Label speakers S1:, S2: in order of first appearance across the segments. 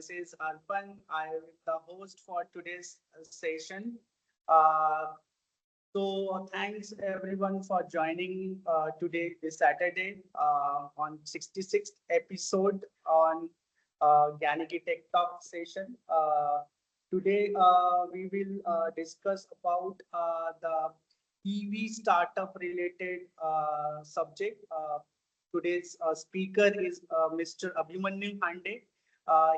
S1: this is Arpan. I am the host for today's session. Uh, thanks everyone for joining today, this Saturday, on 66th episode on Ganiki Tech Talk session. Today, we will discuss about the EV startup related subject. Today's speaker is Mr. Abhimanyu Hande.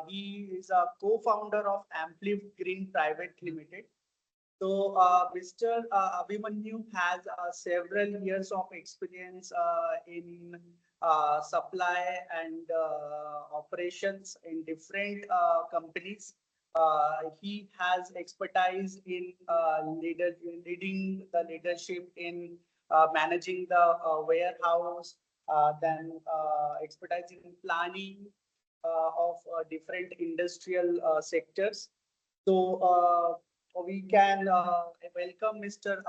S1: He is a co-founder of Amplif Green Private Limited. Mr. Abhimanyu has several years of experience in supply and operations in different companies. He has expertise in leading the leadership in managing the warehouse, then expertise in planning of different industrial sectors. So we can welcome Mr.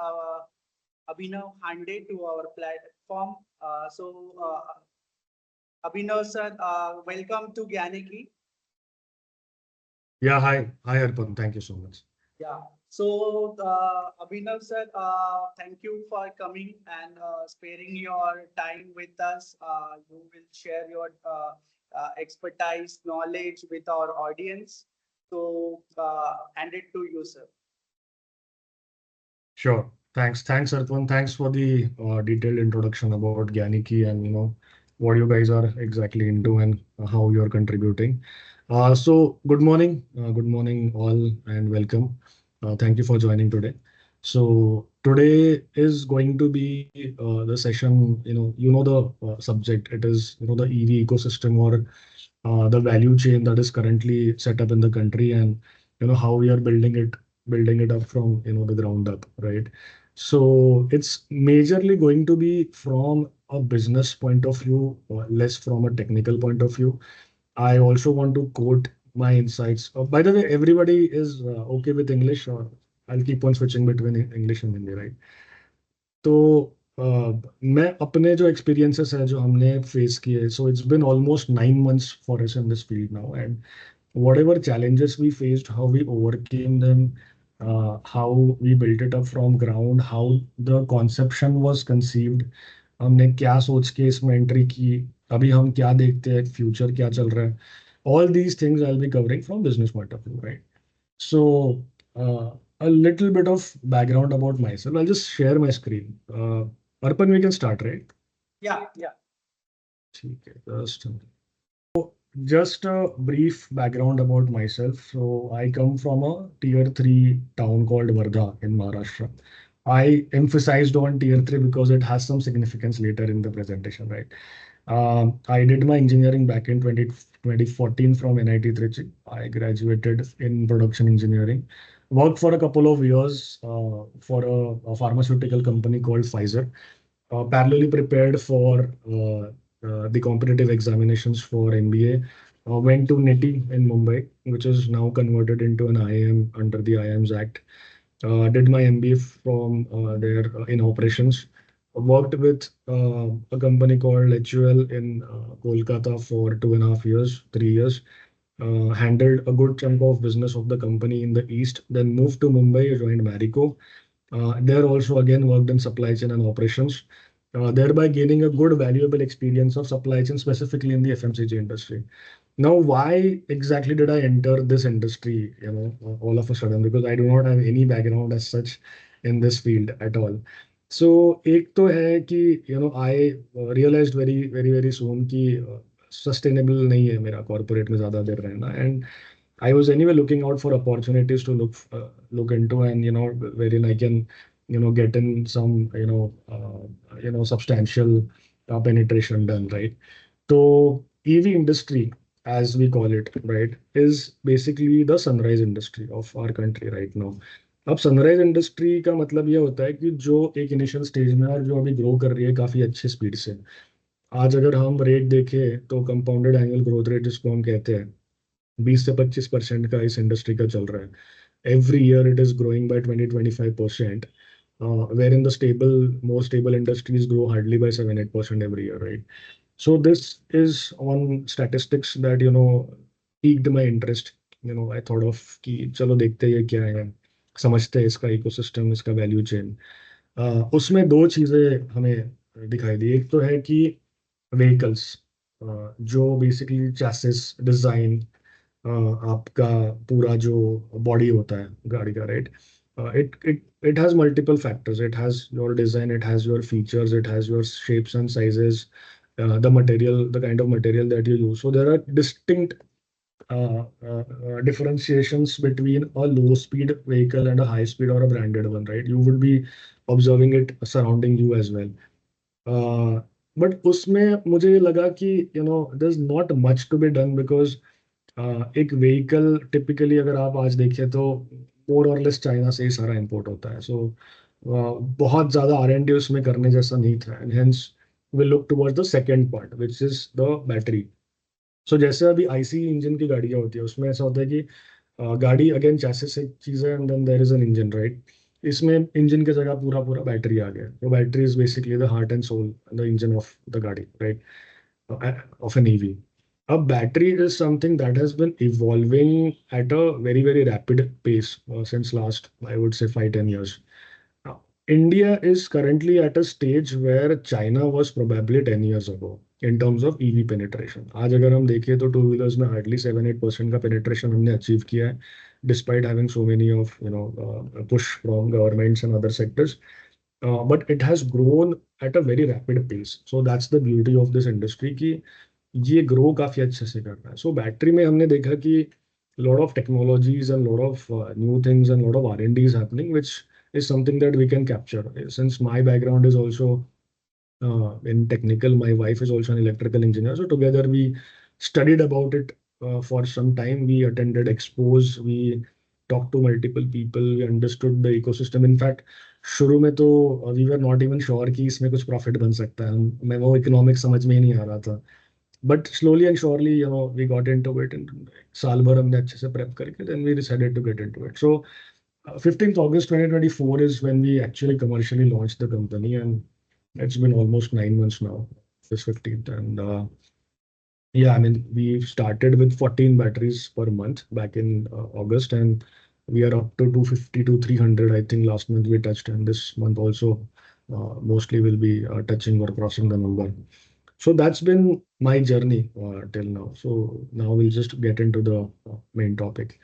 S1: Abhinav Hande to our platform. Abhinav sir, welcome to Gyaniki.
S2: Yeah, hi. Hi, Arpan. Thank you so much.
S1: Yeah. Abhinav sir, thank you for coming and sparing your time with us. You will share your expertise, knowledge with our audience. Hand it to you, sir.
S2: Sure. Thanks, Arpan. Thanks for the detailed introduction about Gyaniki and what you guys are exactly into and how you're contributing. Good morning all, and welcome. Thank you for joining today. So today is going to be the session. The subject. It is the EV ecosystem, or the value chain that is currently set up in the country, and how we are building it up from the ground up, right? So it's majorly going to be from a business point of view, less from a technical point of view. I also want to quote my insights. By the way, everybody is okay with English, or I'll keep on switching between English and Hindi, right? तो मैं अपने जो experiences है जो हमने face किए, so it's been almost 9 months for us in this field now, and whatever challenges we faced, how we overcame them, how we built it up from ground, how the conception was conceived, हमने क्या सोच के इसमें entry की, अभी हम क्या देखते हैं, फ्यूचर क्या चल रहा है, all these things I'll be covering from business point of view, right? So a little bit of background about myself. I'll just share my screen. Arpan, we can start, right?
S1: Yeah, yeah.
S2: ठीक है, just a brief background about myself. So I come from a tier 3 town called Wardha in Maharashtra. I emphasized on tier 3 because it has some significance later in the presentation, right? I did my engineering back in 2014 from NIT Trichy. I graduated in production engineering. Worked for a couple of years for a pharmaceutical company called Pfizer. Parallelly prepared for the competitive examinations for MBA. Went to NITI in Mumbai, which is now converted into an IIM under the IIMS Act. Did my MBA from there in operations. Worked with a company called HUL in Kolkata for 2.5 years, 3 years. Handled a good chunk of business of the company in the East. Then moved to Mumbai, joined Marico. There also again worked in supply chain and operations, thereby gaining a good valuable experience of supply chain, specifically in the FMCG industry. Now, why exactly did I enter this industry, all of a sudden? Because I do not have any background as such in this field at all. So, एक तो है कि I realized very very very soon कि sustainable नहीं है मेरा corporate में ज़्यादा देर रहना, and I was anyway looking out for opportunities to look into, and wherein I can get in some substantial penetration done, right? So EV industry, as we call it, right, is basically the sunrise industry of our country right now. अब sunrise industry का मतलब ये होता है कि जो एक initial stage में और जो अभी ग्रो कर रही है काफी अच्छी स्पीड से. आज अगर हम रेट देखें तो कंपाउंडेड एनुअल ग्रोथ रेट जिसको हम कहते हैं 20 से 25% का इस इंडस्ट्री का चल रहा है. Every year it is growing by 20-25%, wherein the more stable industries grow hardly by 7-8% every year, right? So this is on statistics that piqued my interest. I thought of कि चलो देखते हैं ये क्या है, समझते हैं इसका इकोसिस्टम, इसका वैल्यू चेन। उसमें दो चीजें हमें दिखाई दी। एक तो है कि व्हीकल्स, जो बेसिकली चैसिस डिजाइन, आपका पूरा जो बॉडी होता है गाड़ी का, right, it has multiple factors. It has your design, it has your features, it has your shapes and sizes, the material, the kind of material that you use. So there are distinct differentiations between a low speed vehicle and a high speed or a branded one, right? You would be observing it surrounding you as well. But उसमें मुझे ये लगा कि there is not much to be done, because एक vehicle typically अगर आप आज देखें तो मोर और लेस चाइना से ही सारा इंपोर्ट होता है। सो बहुत ज़्यादा R&D उसमें करने जैसा नहीं था, and hence we look towards the second part which is the battery. So जैसे अभी ICE इंजन की गाड़ियाँ होती है, उसमें ऐसा होता है कि गाड़ी अगेन चैसिस एक चीज़ है, and then there is an engine, right. इसमें इंजन की जगह पूरा पूरा बैटरी आ गया। तो battery is basically the heart and soul, the engine of the गाड़ी, right, of an EV. A battery is something that has been evolving at a very, very rapid pace since last, I would say, 5-10 years. Now, India is currently at a stage where China was probably 10 years ago in terms of EV penetration. आज अगर हम देखें तो two wheelers में hardly 7-8% का penetration हमने achieve किया है, despite having so many of push from governments and other sectors. But it has grown at a very rapid pace. So that's the beauty of this industry कि ये grow काफी अच्छे से कर रहा है। सो बैटरी में हमने देखा कि lot of technologies and lot of new things and lot of R&D is happening, which is something that we can capture. Since my background is also in technical, my wife is also an electrical engineer, so together we studied about it for some time. We attended expos, we talked to multiple people, we understood the ecosystem. In fact, शुरू में तो we were not even sure कि इसमें कुछ profit बन सकता है। मैं वो इकोनॉमिक्स समझ में ही नहीं आ रहा था, but slowly and surely we got into it, and साल भर हमने अच्छे से प्रेप करके then we decided to get into it. So 15th August 2024 is when we actually commercially launched the company, and it's been almost 9 months now, this 15th. And yeah, I mean, we started with 14 batteries per month back in August, and we are up to 250 to 300. I think last month we touched, and this month also mostly will be touching or crossing the number. So that's been my journey till now. So now we'll just get into the main topic.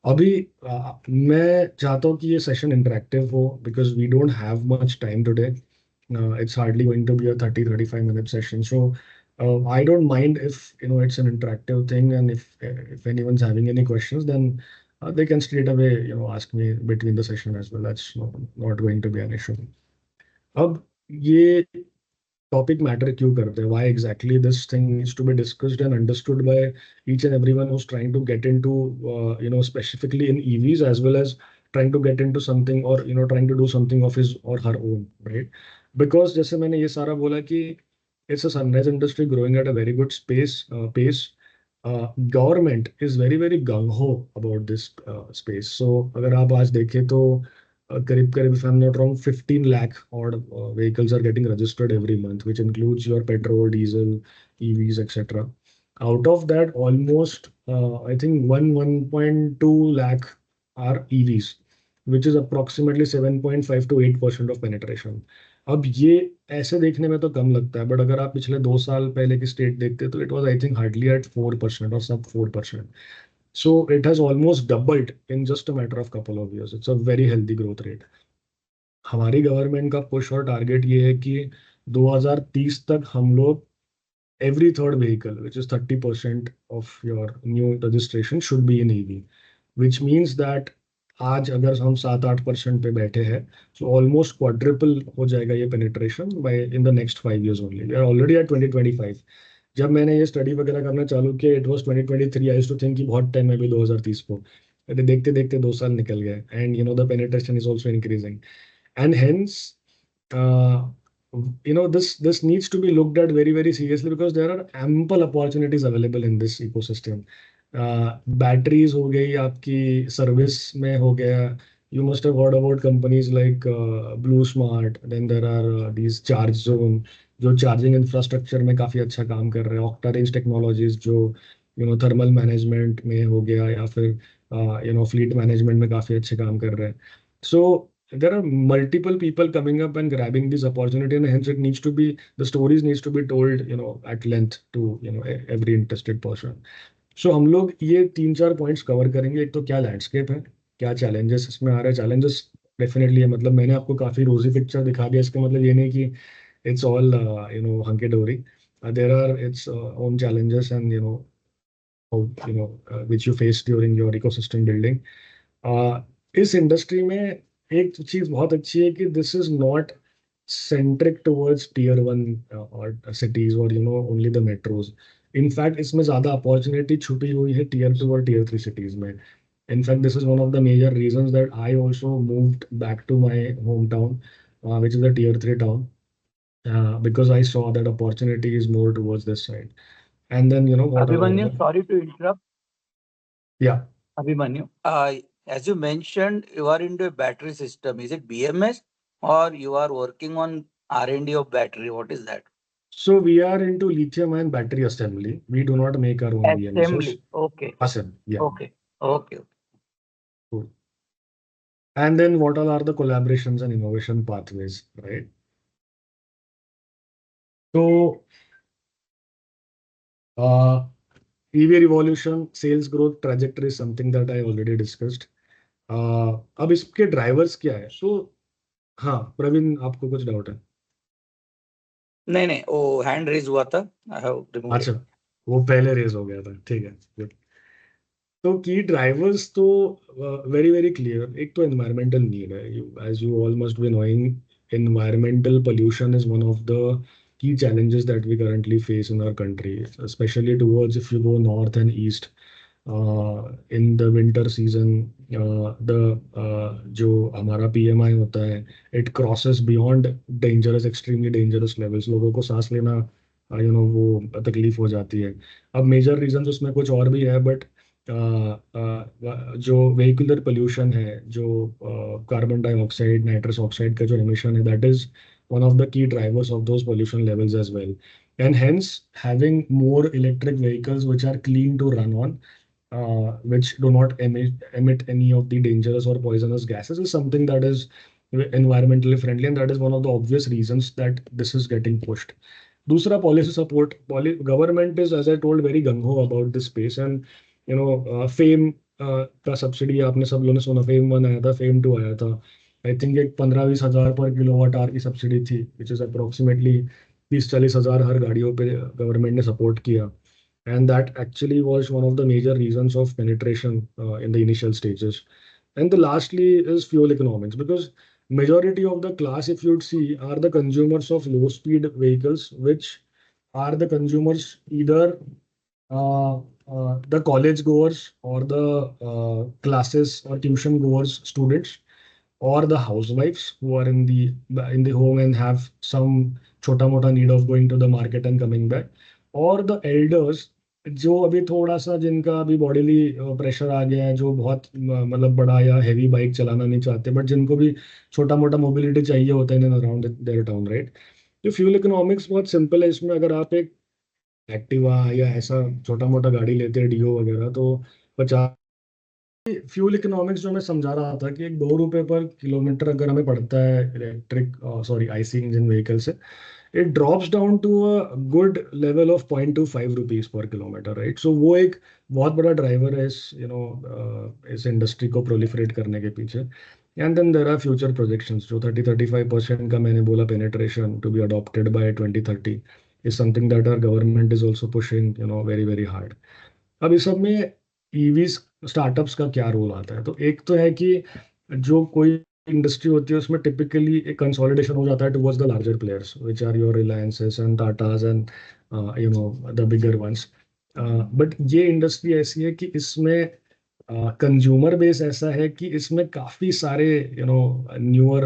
S2: अभी मैं चाहता हूँ कि ये session interactive हो, because we don't have much time today. It's hardly going to be a 30-35 minute session. So I don't mind if it's an interactive thing, and if anyone's having any questions, then they can straight away ask me between the session as well. That's not going to be an issue. अब ये topic matter क्यों करते हैं? Why exactly this thing needs to be discussed and understood by each and everyone who's trying to get into specifically in EVs, as well as trying to get into something, or trying to do something of his or her own, right? Because जैसे मैंने ये सारा बोला कि it's a sunrise industry growing at a very good pace. Government is very, very gung ho about this space. So अगर आप आज देखें तो करीब करीब, if I'm not wrong, 15 lakh odd vehicles are getting registered every month, which includes your petrol, diesel, EVs, etc. Out of that, almost I think 1.2 lakh are EVs, which is approximately 7.5 to 8% of penetration. अब ये ऐसे देखने में तो कम लगता है, but अगर आप पिछले 2 साल पहले की स्टेट देखते तो it was I think hardly at 4% और सब 4%. So it has almost doubled in just a matter of couple of years. It's a very healthy growth rate. हमारी गवर्नमेंट का पुश और टारगेट ये है कि 2030 तक हम लोग every third vehicle, which is 30% of your new registration, should be in EV, which means that आज अगर हम 7-8% पे बैठे हैं, so almost quadruple हो जाएगा ये penetration by in the next 5 years only. We are already at 2025. जब मैंने ये स्टडी वगैरह करना चालू किया, it was 2023. I used to think कि बहुत टाइम है अभी 2030 को, देखते देखते 2 साल निकल गए, and the penetration is also increasing, and hence this needs to be looked at very, very seriously, because there are ample opportunities available in this ecosystem. Batteries हो गई, आपकी सर्विस में हो गया. You must have heard about companies like Blue Smart. Then there are these Charge Zone, जो charging infrastructure में काफी अच्छा काम कर रहे हैं. Octa Range Technologies, जो थर्मल मैनेजमेंट में हो गया या फिर फ्लीट मैनेजमेंट में काफी अच्छे काम कर रहे हैं. सो there are multiple people coming up and grabbing this opportunity, and hence it needs to be, the stories needs to be told at length to every interested person. सो हम लोग ये 3-4 पॉइंट्स कवर करेंगे. एक तो क्या लैंडस्केप है, क्या challenges इसमें आ रहे हैं. चैलेंजेस डेफिनेटली है, मतलब मैंने आपको काफी रोजी पिक्चर दिखा दिया. इसका मतलब ये नहीं कि it's all hunky dory. There are its own challenges and which you face during your ecosystem building. इस इंडस्ट्री में एक चीज बहुत अच्छी है कि this is not centric towards tier 1 or cities or only the metros. In fact, इसमें ज्यादा अपॉर्चुनिटी छुपी हुई है tier 2 और tier 3 cities में. In fact, this is one of the major reasons that I also moved back to my hometown, which is a tier 3 town, because I saw that opportunity is more towards this side. And then what are
S3: Abhimanyu,
S2: the,
S3: sorry to interrupt.
S2: yeah.
S3: Abhimanyu, as you mentioned, you are into a battery system. Is it BMS or you are working on R&D of battery? What is that?
S2: So we are into lithium-ion battery assembly. We do not make our own BMSs.
S3: Assembly. Okay.
S2: Assembly, yeah.
S3: Okay. Okay.
S2: Cool. And then what all are the collaborations and innovation pathways, right? So, EV revolution, sales growth trajectory is something that I already discussed. अब इसके drivers क्या है? So, हाँ प्रवीण, आपको कुछ doubt है?
S3: नहीं नहीं, वो हैंड रेज हुआ था. I have removed it.
S2: अच्छा, वो पहले रेज हो गया था, ठीक है. Good. तो की ड्राइवर्स तो वेरी वेरी क्लियर. एक तो एनवायरमेंटल नीड है. As you all must be knowing, environmental pollution is one of the key challenges that we currently face in our country, especially towards if you go north and east. In the winter season, जो हमारा PMI होता है, it crosses beyond dangerous, extremely dangerous levels. लोगों को सांस लेना वो तकलीफ हो जाती है. अब मेजर रीजन उसमें कुछ और भी है, बट जो वेहिकुलर पोल्यूशन है, जो कार्बन डाइऑक्साइड, नाइट्रस ऑक्साइड का जो एमिशन है, that is one of the key drivers of those pollution levels as well. And hence, having more electric vehicles which are clean to run on, which do not emit any of the dangerous or poisonous gases, is something that is environmentally friendly, and that is one of the obvious reasons that this is getting pushed. दूसरा, policy support. Government is, as I told, very gung-ho about this space. And fame का subsidy आपने सब लोगों ने सुना. Fame 1 आया था, fame 2 आया था. आई थिंक एक 15-20 हजार पर किलोवाट आवर की सब्सिडी थी, विच इज अप्रोक्सीमेटली 30-40 हजार हर गाड़ियों पे गवर्नमेंट ने सपोर्ट किया. And that actually was one of the major reasons of penetration in the initial stages. And the lastly is fuel economics, because majority of the class, if you'd see, are the consumers of low speed vehicles, which are the consumers either the college goers or the classes or tuition goers students, or the housewives who are in the home and have some छोटा मोटा need of going to the market and coming back, or the elders जो अभी थोड़ा सा, जिनका अभी bodily pressure आ गया है, जो बहुत मतलब बड़ा या हैवी बाइक चलाना नहीं चाहते, बट जिनको भी छोटा मोटा मोबिलिटी चाहिए होता है in and around their town, right. तो फ्यूल इकोनॉमिक्स बहुत सिंपल है. इसमें अगर आप एक एक्टिवा या ऐसा छोटा मोटा गाड़ी लेते हैं, डियो वगैरह, तो 50 फ्यूल इकोनॉमिक्स जो मैं समझा रहा था कि 2 रुपए पर किलोमीटर अगर हमें पड़ता है इलेक्ट्रिक आईसी इंजन व्हीकल से, it drops down to a good level of 0.25 rupees per kilometer, right? So वो एक बहुत बड़ा ड्राइवर है इस इंडस्ट्री को प्रोलिफरेट करने के पीछे. And then there are future projections. जो 30-35% का मैंने बोला penetration to be adopted by 2030 is something that our government is also pushing very very hard. अब इस सब में ईवीज स्टार्टअप्स का क्या रोल आता है? तो एक तो है कि जो कोई इंडस्ट्री होती है उसमें टिपिकली एक कंसोलिडेशन हो जाता है towards the larger players, which are your Reliances and Tatas and the bigger ones. But ये इंडस्ट्री ऐसी है कि इसमें कंज्यूमर बेस ऐसा है कि इसमें काफी सारे newer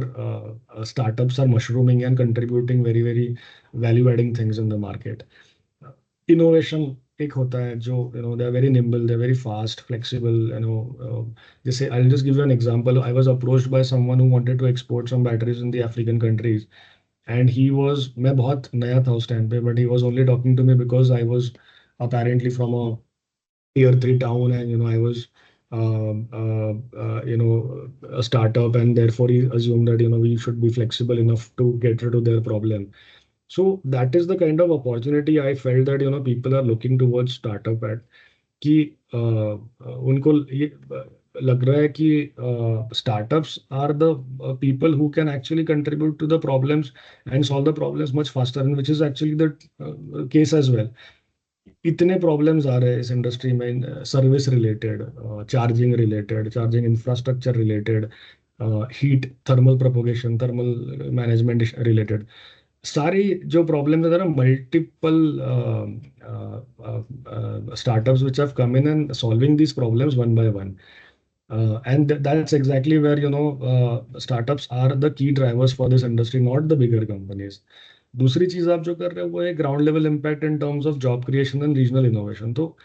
S2: startups are mushrooming and contributing very very value adding things in the market. Innovation एक होता है जो they are very nimble, they are very fast, flexible. जैसे I will just give you an example. I was approached by someone who wanted to export some batteries in the African countries, and he was, मैं बहुत नया था उस time पे, but he was only talking to me because I was apparently from a tier 3 town, and I was a startup, and therefore he assumed that we should be flexible enough to cater to their problem. So that is the kind of opportunity I felt that people are looking towards startup at, कि उनको ये लग रहा है कि startups are the people who can actually contribute to the problems and solve the problems much faster, and which is actually the case as well. इतने problems आ रहे हैं इस इंडस्ट्री में, service related, charging infrastructure related, heat, thermal propagation, thermal management related, सारी जो problems है ना, multiple startups which have come in and solving these problems one by one. And that's exactly where startups are the key drivers for this industry, not the bigger companies. दूसरी चीज आप जो कर रहे हो वो है ground level impact in terms of job creation and regional innovation. तो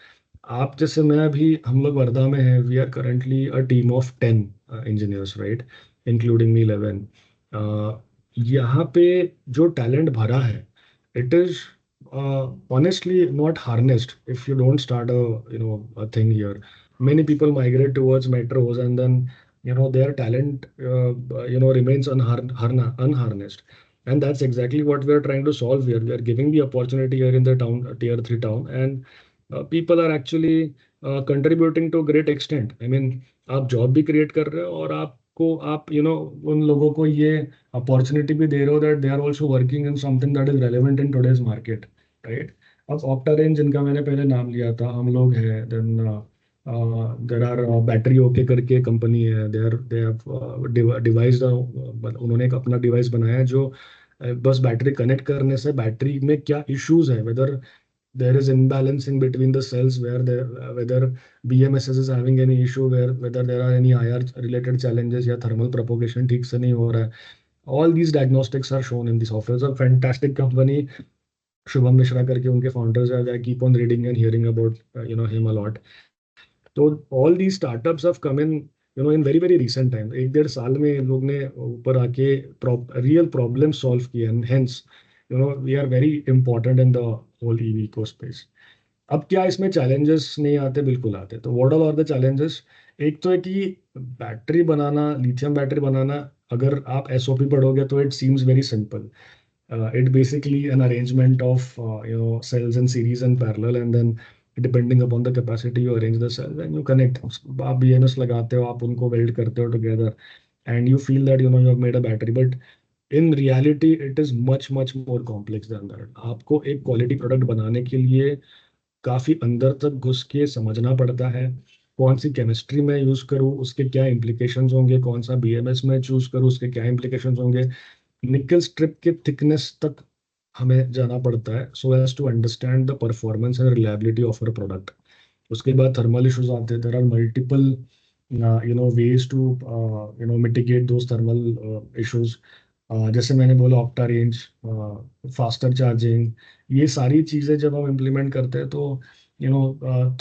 S2: आप जैसे, मैं अभी, हम लोग वर्धा में हैं, we are currently a team of 10 engineers, right, including me 11. यहाँ पे जो टैलेंट भरा है, it is honestly not harnessed if you don't start a thing here. Many people migrate towards metros, and then their talent remains unharnessed. And that's exactly what we are trying to solve here. We are giving the opportunity here in the town, tier 3 town, and people are actually contributing to a great extent. I mean, आप job भी create कर रहे हो, और आप उन लोगों को ये अपॉर्चुनिटी भी दे रहे हो that they are also working in something that is relevant in today's market, right. अब ऑक्टारेंज, जिनका मैंने पहले नाम लिया था, हम लोग हैं. Then there are battery okay करके कंपनी है, दे हैव डिवाइस, उन्होंने एक अपना डिवाइस बनाया है जो बस बैटरी कनेक्ट करने से बैटरी में क्या इश्यूज है, weather there is imbalancing between the cells, whether BMSS is having any issue, whether there are any IR related challenges, या thermal propagation ठीक से नहीं हो रहा है. All these diagnostics are shown in the software. It's a fantastic company. Shubham Mishra करके उनके founders हैं. I keep on reading and hearing about him a lot. So all these startups have come in in very very recent time. 1-1.5 साल में इन लोग ने ऊपर आके real problem solve किए, and hence we are very important in the whole EV eco space. अब क्या इसमें challenges नहीं आते? बिल्कुल आते. तो what all are the challenges? एक तो है कि बैटरी बनाना, लिथियम बैटरी बनाना, अगर आप SOP पढ़ोगे तो it seems very simple. It basically an arrangement of cells in series and parallel, and then depending upon the capacity you arrange the cells and you connect. आप BMS लगाते हो, आप उनको weld करते हो together, and you feel that you have made a battery, but in reality it is much more complex than that. आपको एक quality product बनाने के लिए काफी अंदर तक घुस के समझना पड़ता है. कौन सी केमिस्ट्री में यूज करूँ, उसके क्या इम्प्लीकेशंस होंगे, कौन सा BMS में चूज करूँ, उसके क्या इम्प्लीकेशंस होंगे, निकल स्ट्रिप के थिकनेस तक हमें जाना पड़ता है, so as to understand the performance and reliability of a product. उसके बाद थर्मल इश्यूज आते हैं. There are multiple ways to mitigate those thermal issues. जैसे मैंने बोला, ऑक्टा रेंज, फास्टर चार्जिंग, ये सारी चीज़ें जब हम इम्प्लीमेंट करते हैं तो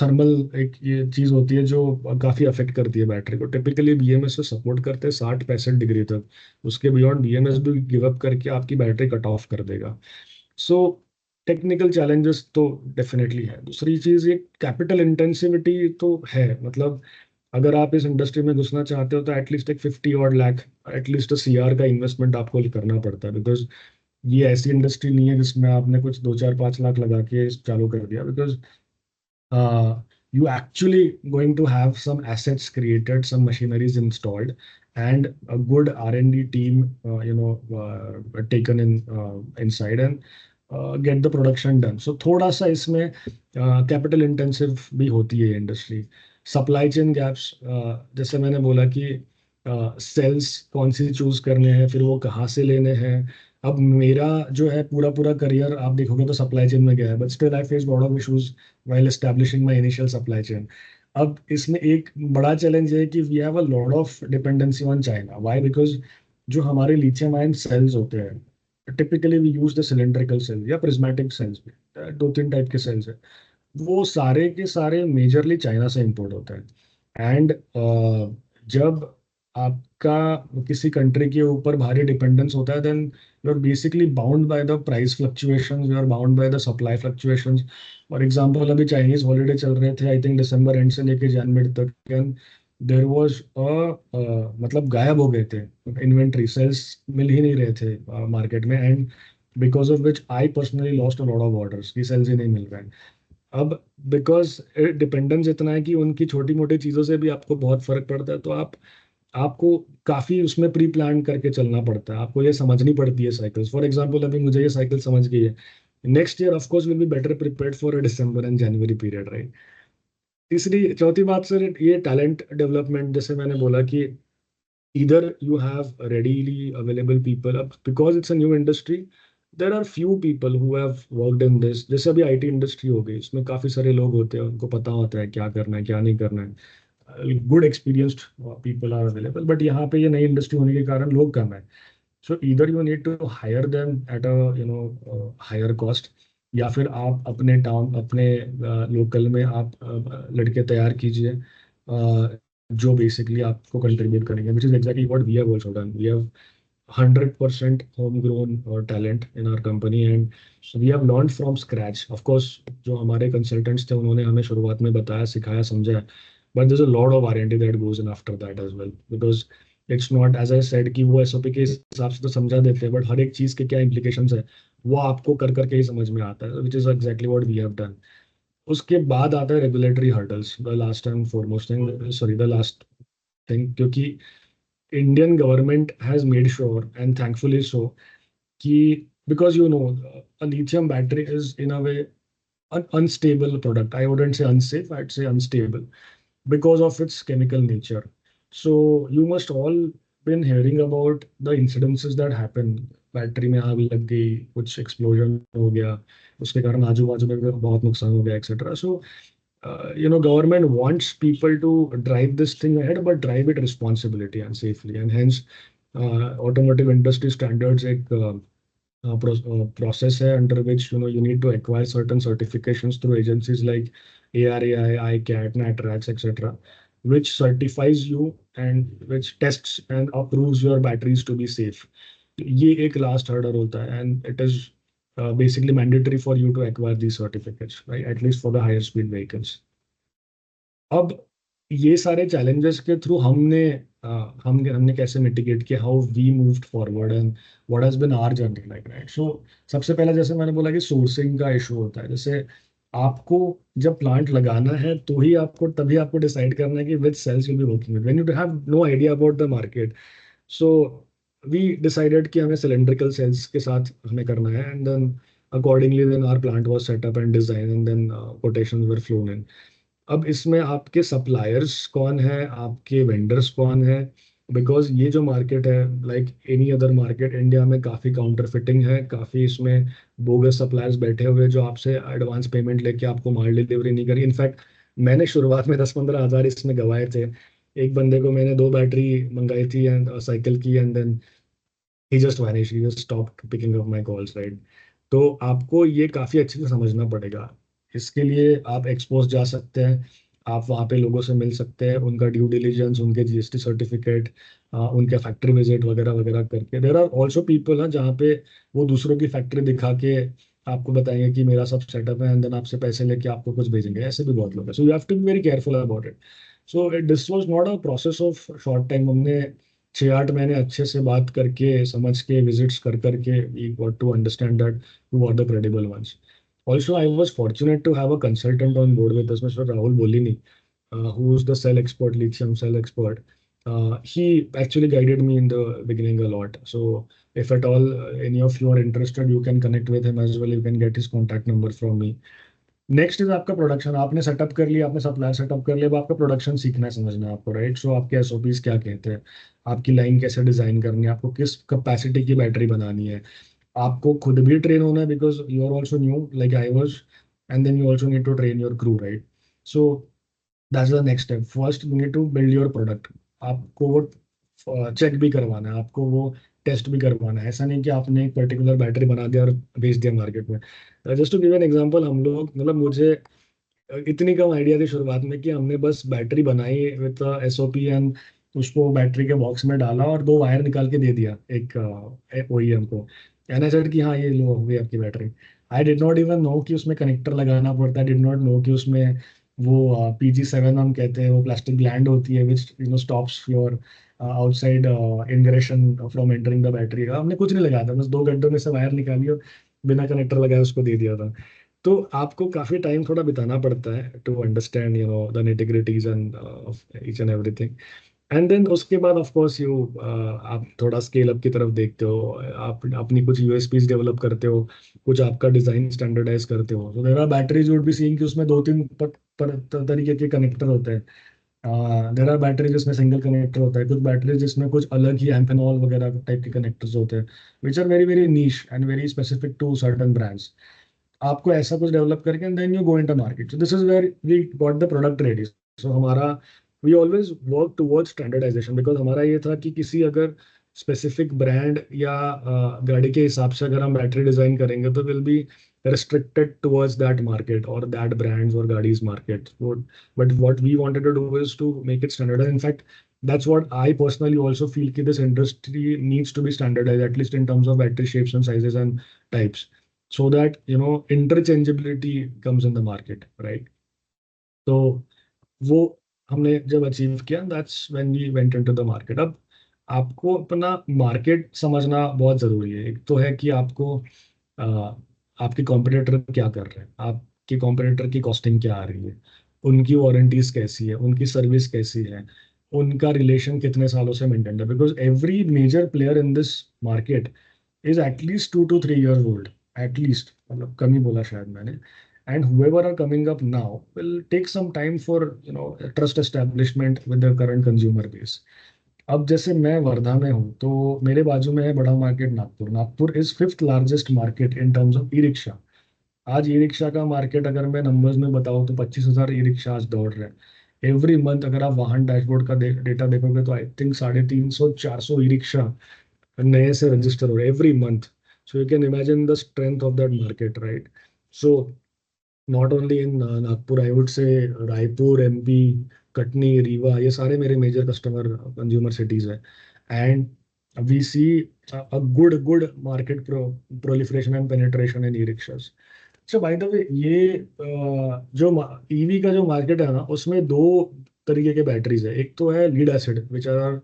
S2: थर्मल एक ये चीज़ होती है जो काफ़ी अफेक्ट करती है बैटरी को. टिपिकली BMS से सपोर्ट करते हैं 60-65 डिग्री तक. उसके बियॉन्ड BMS भी गिव अप करके आपकी बैटरी कट ऑफ कर देगा. सो टेक्निकल चैलेंजेस तो डेफिनेटली है. दूसरी चीज़, ये कैपिटल इंटेंसिविटी तो है. मतलब अगर आप इस इंडस्ट्री में घुसना चाहते हो तो एटलीस्ट एक 50 odd lakh, एटलीस्ट CR का इन्वेस्टमेंट आपको करना पड़ता है. बिकॉज ये ऐसी इंडस्ट्री नहीं है जिसमें आपने कुछ 2-4-5 लाख लगा के चालू कर दिया. Because you actually going to have some assets created, some machineries installed, and a good R&D team taken in inside, and get the production done. So थोड़ा सा इसमें कैपिटल इंटेंसिव भी होती है इंडस्ट्री. सप्लाई चेन गैप्स, जैसे मैंने बोला कि सेल्स कौन सी चूज करने हैं, फिर वो कहाँ से लेने हैं. अब मेरा जो है पूरा करियर आप देखोगे तो सप्लाई चेन में गया है, but still I face lot of issues while establishing my initial supply chain. अब इसमें एक बड़ा चैलेंज है कि we have a lot of dependency on China. Why? Because जो हमारे लिथियम आयन सेल्स होते हैं, typically we use the cylindrical cells या प्रिज्मेटिक सेल्स भी, 2-3 टाइप के सेल्स है, वो सारे के सारे मेजरली चाइना से इंपोर्ट होते हैं. एंड जब आपका किसी कंट्री के ऊपर भारी डिपेंडेंस होता है, then you are basically bound by the price fluctuations, you are bound by the supply fluctuations. For example अभी चाइनीज हॉलीडे चल रहे थे, आई थिंक दिसंबर एंड से लेके जन मिड तक, एंड देयर वाज मतलब गायब हो गए थे इन्वेंट्री, सेल्स मिल ही नहीं रहे थे मार्केट में, and because of which I personally lost a lot of orders की सेल्स ही नहीं मिल रहे हैं। अब बिकॉज डिपेंडेंस इतना है कि उनकी छोटी मोटी चीज़ों से भी आपको बहुत फर्क पड़ता है, तो आपको काफी उसमें प्री प्लान करके चलना पड़ता है, आपको ये समझनी पड़ती है साइकिल्स। फॉर एग्जांपल अभी मुझे ये साइकिल समझ गई है, next year of course will be better prepared for a December and January period, right. तीसरी चौथी बात सर, ये टैलेंट डेवलपमेंट, जैसे मैंने बोला कि इधर you have readily available people, अब because it's a new industry, there are few people who have worked in this. जैसे अभी आईटी इंडस्ट्री हो गई, इसमें काफी सारे लोग होते हैं, उनको पता होता है क्या करना है क्या नहीं करना है, good experienced people are available, but यहाँ पे ये नई इंडस्ट्री होने के कारण लोग कम है। So either you need to hire them at a higher cost, या फिर आप अपने टाउन अपने लोकल में आप लड़के तैयार कीजिए जो बेसिकली आपको कंट्रीब्यूट करेंगे, which is exactly what we have also done. We have 100% homegrown talent in our company, and we have learned from scratch. Of course, जो हमारे consultants थे उन्होंने हमें शुरुआत में बताया, सिखाया, समझाया, but there's a lot of R&D that goes in after that as well, because it's not, as I said, कि वो SOP के हिसाब से तो समझा देते हैं, but हर एक चीज़ के क्या implications है वो आपको कर करके ही समझ में आता है, which is exactly what we have done. उसके बाद आता है regulatory hurdles, the last and foremost thing, sorry, the last thing, क्योंकि Indian government has made sure, and thankfully so, कि because a lithium battery is in a way an unstable product. I wouldn't say unsafe, I'd say unstable because of its chemical nature. So you must all been hearing about the incidences that happen. Battery में आग लग गई, कुछ explosion हो गया, उसके कारण आजू बाजू में भी बहुत नुकसान हो गया, etcetera. So government wants people to drive this thing ahead, but drive it responsibility and safely, and hence automotive industry standards एक process है under which you need to acquire certain certifications through agencies like ARAI, ICAT, NATRAX, etc., which certifies you and which tests and approves your batteries to be safe. ये एक last hurdle होता है, and it is basically mandatory for you to acquire these certificates, right? At least for the higher speed vehicles. अब ये सारे challenges के through हमने कैसे mitigate किया, how we moved forward and what has been our journey like, right? So सबसे पहला, जैसे मैंने बोला कि sourcing का issue होता है, जैसे आपको जब प्लांट लगाना है तो ही आपको तभी आपको डिसाइड करना है कि which cells you'll be working with, when you have no idea about the market. So we decided कि हमें cylindrical cells के साथ हमें करना है, and then accordingly then our plant was set up and designed, and then quotations were flown in. अब इसमें आपके सप्लायर्स कौन है, आपके वेंडर्स कौन है, बिकॉज ये जो मार्केट है like any other market, India में काफ़ी काउंटर फिटिंग है, काफ़ी इसमें बोगस सप्लायर्स बैठे हुए जो आपसे एडवांस पेमेंट लेके आपको माल डिलीवरी नहीं करी। इनफैक्ट मैंने शुरुआत में 10-15 हज़ार इसमें गवाए थे। एक बंदे को मैंने 2 बैटरी मंगाई थी एंड साइकिल की, and then he just vanish, he just stopped picking up my calls, right. तो आपको ये काफ़ी अच्छे से समझना पड़ेगा। इसके लिए आप एक्सपोज जा सकते हैं, आप वहाँ पे लोगों से मिल सकते हैं, उनका ड्यू डिलीजेंस, उनके जीएसटी सर्टिफिकेट, उनके फैक्ट्री विजिट वगैरह वगैरह करके। देयर आर ऑल्सो पीपल हैं जहाँ पे वो दूसरों की फैक्ट्री दिखा के आपको बताएंगे कि मेरा सब सेटअप है, एंड देन आपसे पैसे लेके आपको कुछ भेजेंगे। ऐसे भी बहुत लोग हैं, so you have to be very careful about it. So this was not a process of short time. हमने 6-8 महीने अच्छे से बात करके, समझ के, विजिट्स कर करके we got to understand that who are the credible ones. Also, I was fortunate to have a consultant on board with us, Mr. Rahul Bolini, who is the cell expert, lithium cell expert. He actually guided me in the beginning a lot. So, if at all any of you are interested, you can connect with him as well. You can get his contact number from me. Next is आपका production. आपने setup कर लिया, आपने supplier setup कर लिया, अब आपका production सीखना है, समझना है आपको, राइट। सो आपके एसओपीज क्या कहते हैं, आपकी लाइन कैसे डिजाइन करनी है, आपको किस कैपेसिटी की बैटरी बनानी है, आपको खुद भी ट्रेन होना है because you are also new like I was, and then you also need to train your crew, right. So that's the next step. First you need to build your product. आपको वो check भी करवाना है, आपको वो test भी करवाना है। ऐसा नहीं कि आपने एक पर्टिकुलर बैटरी बना दिया और बेच दिया मार्केट में। Just to give an example, हम लोग मतलब मुझे इतनी कम आइडिया थी शुरुआत में कि हमने बस बैटरी बनाई विद एसओपी एंड उसको बैटरी के बॉक्स में डाला और 2 वायर निकाल के दे दिया एक OEM को। एंड आई सेड कि हाँ ये लो हो गई आपकी battery. I did not even know कि उसमें कनेक्टर लगाना पड़ता है, डिड नॉट नो कि उसमें वो PG7 हम कहते हैं, वो प्लास्टिक ग्लैंड होती है which stops your outside ingression from entering the battery. हमने कुछ नहीं लगाया था, बस 2 गड्ढों में से वायर निकाली और बिना कनेक्टर लगाए उसको दे दिया था। तो आपको काफी टाइम थोड़ा बिताना पड़ता है to understand the nitty gritties and of each and everything. And then उसके बाद ऑफ कोर्स आप थोड़ा स्केल अप की तरफ देखते हो, आप अपनी कुछ USPs डेवलप करते हो, कुछ आपका डिजाइन स्टैंडर्डाइज करते हो। तो there are batteries would be seeing कि उसमें 2-3 तरीके के कनेक्टर होते हैं। देयर आर बैटरी जिसमें सिंगल कनेक्टर होता है, कुछ बैटरी जिसमें कुछ अलग ही एम्फेनॉल वगैरह टाइप के कनेक्टर्स होते हैं which are very very niche and very specific to certain brands. आपको ऐसा कुछ डेवलप करके and then you go into market. So this is where we got the product ready. So हमारा we always work towards standardisation, because हमारा ये था कि किसी अगर स्पेसिफिक ब्रांड या गाड़ी के हिसाब से अगर हम बैटरी डिजाइन करेंगे तो will be restricted towards that market or that brands or Gadi's market. But what we wanted to do is to make it standardized. In fact, that's what I personally also feel that this industry needs to be standardized, at least in terms of battery shapes and sizes and types, so that interchangeability comes in the market, right? तो वो हमने जब achieve किया, that's when we went into the market. अब आपको अपना market समझना बहुत जरूरी है। एक तो है कि आपको आपके कॉम्पिटिटर क्या कर रहे हैं, आपके कॉम्पिटिटर की कॉस्टिंग क्या आ रही है, उनकी वारंटीज कैसी है, उनकी सर्विस कैसी है, उनका रिलेशन कितने सालों से मेंटेन है। Because every major player in this market is at least 2 to 3 years old, at least, मतलब कम ही बोला शायद मैंने। And whoever are coming up now will take some time for trust establishment with the current consumer base. अब जैसे मैं वर्धा में हूँ तो मेरे बाजू में है बड़ा market Nagpur. Nagpur is 5th largest market in terms of e rickshaw. आज ई रिक्शा का मार्केट अगर मैं नंबर्स में बताऊँ तो 25,000 ई-रिक्शा आज दौड़ रहे हैं एवरी मंथ। अगर आप वाहन डैशबोर्ड का डेटा देखोगे तो आई थिंक 350-400 ई-रिक्शा नए से रजिस्टर हो रहे every month. So you can imagine the strength of that market, right? So not only in Nagpur, I would say Raipur, MP, Katni, Rewa, ये सारे मेरे मेजर कस्टमर कंज्यूमर सिटीज है। And we see a good market proliferation and penetration in e-rickshaws. अच्छा, by the way, ये जो EV का जो market है ना, उसमें 2 तरीके के बैटरीज है। एक तो है lead acid which are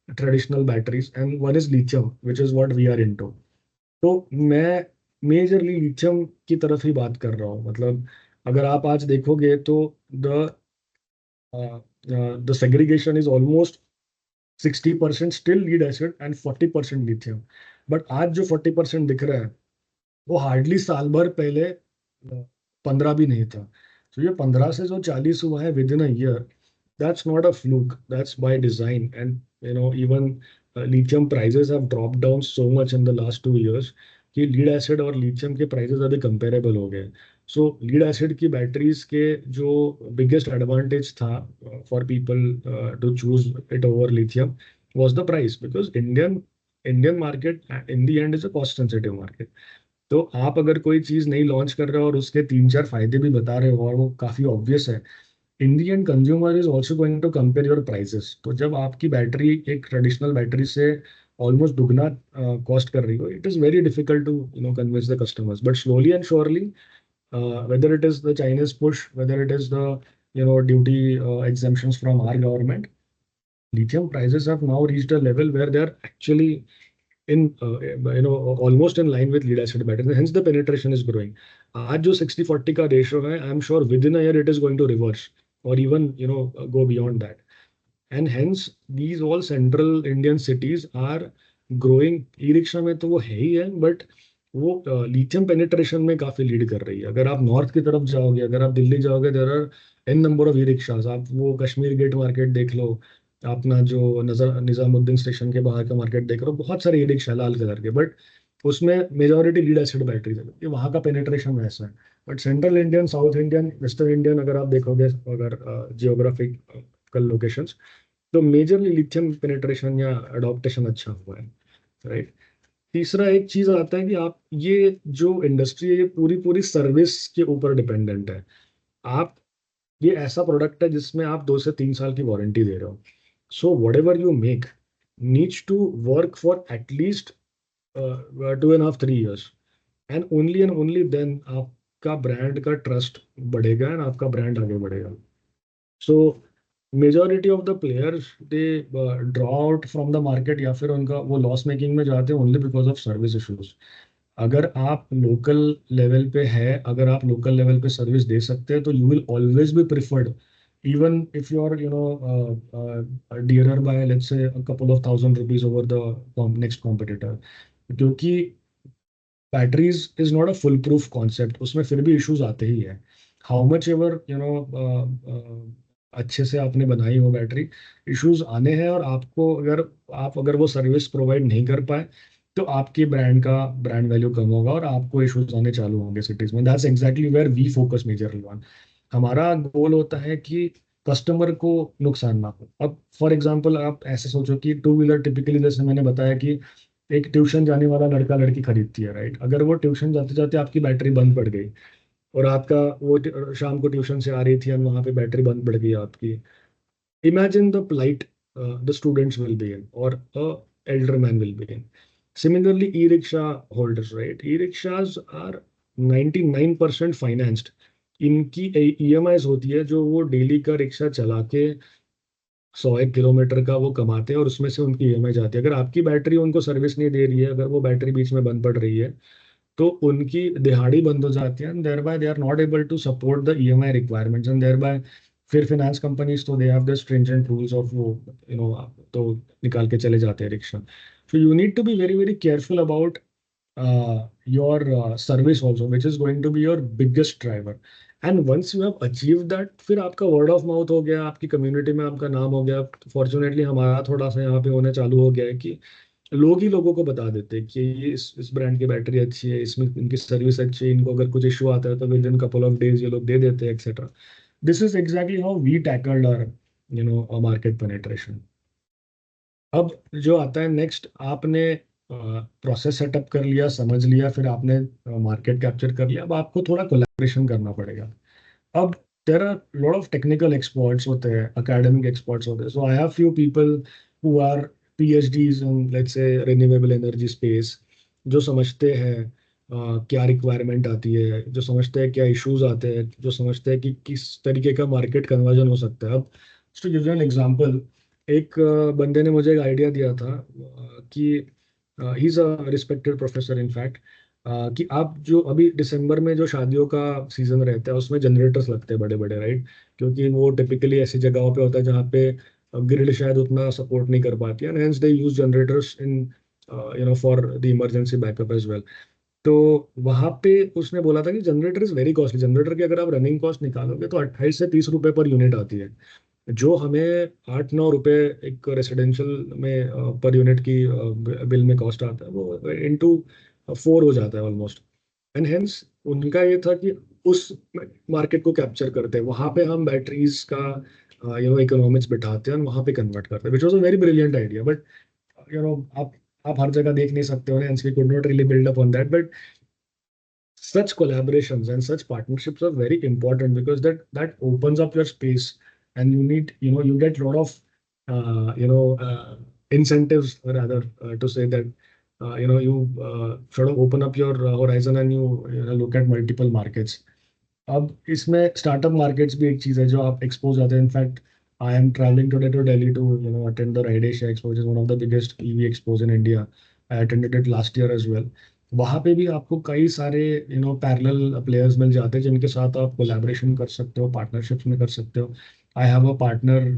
S2: traditional batteries, and one is lithium which is what we are into. तो मैं मेजरली लिथियम की तरफ ही बात कर रहा हूँ। मतलब अगर आप आज देखोगे तो the the segregation is almost 60% still lead acid and 40% lithium. But आज जो 40% दिख रहा है वो हार्डली साल भर पहले 15 भी नहीं था। तो ये 15 से जो 40 हुआ है with in a year, that's not a fluke, that's by design. And even lithium prices have dropped down so much in the last 2 years कि लीड एसिड और लिथियम के प्राइसेस अभी कंपेरेबल हो गए। सो लीड एसिड की batteries के जो biggest advantage था for people to choose it over lithium was the price, because Indian market in the end is a cost sensitive market. तो आप अगर कोई चीज नहीं लॉन्च कर रहे हो और उसके 3-4 फायदे भी बता रहे हो और वो काफी ऑब्वियस है, Indian consumer is also going to compare your prices. तो जब आपकी बैटरी एक ट्रेडिशनल बैटरी से ऑलमोस्ट दुगना कॉस्ट कर रही हो, it is very difficult to convince the customers. But slowly and surely, whether it is the Chinese push, whether it is the duty exemptions from our government, lithium prices have now reached a level where they are actually in almost in line with lead acid batteries, hence the penetration is growing. आज जो 60-40 का ratio है, I am sure within a year it is going to reverse और even go beyond that. And hence these all central Indian cities are growing. E rickshaw में तो वो है ही है, बट वो लिथियम पेनिट्रेशन में काफी लीड कर रही है। अगर आप नॉर्थ की तरफ जाओगे, अगर आप दिल्ली जाओगे, there are n number of e-rickshaws. आप वो कश्मीर गेट मार्केट देख लो, अपना जो निजामुद्दीन स्टेशन के बाहर का मार्केट देख लो, बहुत सारे ई-रिक्शा लाल कलर के, बट उसमें मेजोरिटी लीड एसिड बैटरीज है, क्योंकि वहाँ का पेनिट्रेशन वैसा है। But central Indian, south Indian, western Indian अगर आप देखोगे, अगर जियोग्राफिकल लोकेशंस, तो मेजरली लिथियम पेनिट्रेशन या अडॉप्टेशन अच्छा हुआ है, राइट? तीसरा एक चीज आता है कि आप ये जो इंडस्ट्री है, ये पूरी पूरी सर्विस के ऊपर डिपेंडेंट है। आप ये ऐसा प्रोडक्ट है जिसमें आप 2 से 3 साल की वारंटी दे रहे हो। So whatever you make needs to work for at least 2.5-3 years, and only then आपका brand का trust बढ़ेगा and आपका brand आगे बढ़ेगा. So majority of the players they draw out from the market या फिर उनका वो loss making में जाते हैं only because of service issues. अगर आप लोकल लेवल पे है, अगर आप लोकल लेवल पे सर्विस दे सकते हैं तो you will always be preferred, even if you're dearer by let's say a couple of thousand rupees over the next competitor, क्योंकि batteries is not a full proof concept, उसमें फिर भी issues आते ही है. हाउ मच एवर अच्छे से आपने बनाई हो बैटरी, इश्यूज आने हैं, और आपको अगर वो सर्विस प्रोवाइड नहीं कर पाए तो आपकी ब्रांड वैल्यू कम होगा और आपको इश्यूज आने चालू होंगे सिटीज में. That's exactly where we focus majorly on. हमारा गोल होता है कि कस्टमर को नुकसान ना हो. अब फॉर एग्जांपल आप ऐसे सोचो कि टू व्हीलर टिपिकली, जैसे मैंने बताया कि एक ट्यूशन जाने वाला लड़का लड़की खरीदती है, राइट. अगर वो ट्यूशन जाते जाते आपकी बैटरी बंद पड़ गई और आपका वो शाम को ट्यूशन से आ रही थी और वहां पे बैटरी बंद पड़ गई आपकी, imagine the plight the students will be in, or a elder man will be in. Similarly, e-rickshaw holders, right? E-rickshaws are 99% financed. इनकी EMIs होती है जो वो डेली का रिक्शा चला के 101 किलोमीटर का वो कमाते हैं और उसमें से उनकी EMI जाती है. अगर आपकी बैटरी उनको सर्विस नहीं दे रही है, अगर वो बैटरी बीच में बंद पड़ रही है, तो उनकी दिहाड़ी बंद हो जाती है, and thereby they are not able to support the EMI requirements, and thereby फिर फाइनेंस कंपनीज तो they have the stringent rules of वो तो निकाल के चले जाते हैं rickshaw. So you need to be very very careful about your service also, which is going to be your biggest driver. And once you have achieve that, फिर आपका word of mouth हो गया, आपकी कम्युनिटी में आपका नाम हो गया. फॉर्चुनेटली हमारा थोड़ा सा यहाँ पे होने चालू हो गया है कि लोग ही लोगों को बता देते हैं कि ये इस ब्रांड की बैटरी अच्छी है, इसमें इनकी सर्विस अच्छी है, इनको अगर कुछ इशू आता है तो with in couple of days ये लोग दे देते हैं, etcetera. This is exactly how we tackled our market penetration. अब जो आता है नेक्स्ट, आपने प्रोसेस सेटअप कर लिया, समझ लिया, फिर आपने मार्केट कैप्चर कर लिया. अब आपको थोड़ा कोलैबोरेशन करना पड़ेगा. अब there are lot of technical experts होते हैं, एकेडमिक एक्सपर्ट्स होते हैं. So I have few people who are PhDs in let's say renewable energy space, जो समझते हैं क्या रिक्वायरमेंट आती है, जो समझते हैं क्या इश्यूज आते हैं, जो समझते हैं कि किस तरीके का मार्केट कन्वर्जन हो सकता है. अब to give you an example, एक बंदे ने मुझे एक आइडिया दिया था कि he is a respected professor in fact, कि आप जो अभी दिसंबर में जो शादियों का सीजन रहता है उसमें जनरेटर्स लगते हैं बड़े बड़े, राइट. क्योंकि वो टिपिकली ऐसी जगहों पे होता है जहाँ पे ग्रिड शायद उतना सपोर्ट नहीं कर पाती है, and hence they use generators in for the emergency backup as well. तो वहां पे उसने बोला था कि generator is very costly. Generator की अगर आप रनिंग कॉस्ट निकालोगे तो 28 से 30 रुपए पर यूनिट आती है, जो हमें 8-9 रुपए एक रेसिडेंशियल में पर यूनिट की बिल में कॉस्ट आता है, वो इनटू 4 हो जाता है ऑलमोस्ट. एंड हेंस उनका ये था कि उस मार्केट को कैप्चर करते हैं, वहां पे हम बैटरीज का इकोनॉमिक्स बिठाते हैं और वहां पे कन्वर्ट करते हैं, which was a very brilliant idea. But आप हर जगह देख नहीं सकते हो, hence we could not really build up on that. But such collaborations and such partnerships are very important because that opens up your space, and you need you get a lot of incentives, rather, to say that you sort of open up your horizon and you look at multiple markets. अब इसमें startup markets भी एक चीज है जो आप expos आते हैं. In fact I am travelling today to Delhi to attend the ride Asia expo, which is one of the biggest EV expos in India. I attended it last year as well. वहाँ पे भी आपको कई सारे पैरेलल प्लेयर्स मिल जाते हैं जिनके साथ आप कोलैबोरेशन कर सकते हो, पार्टनरशिप्स में कर सकते हो. I have a partner,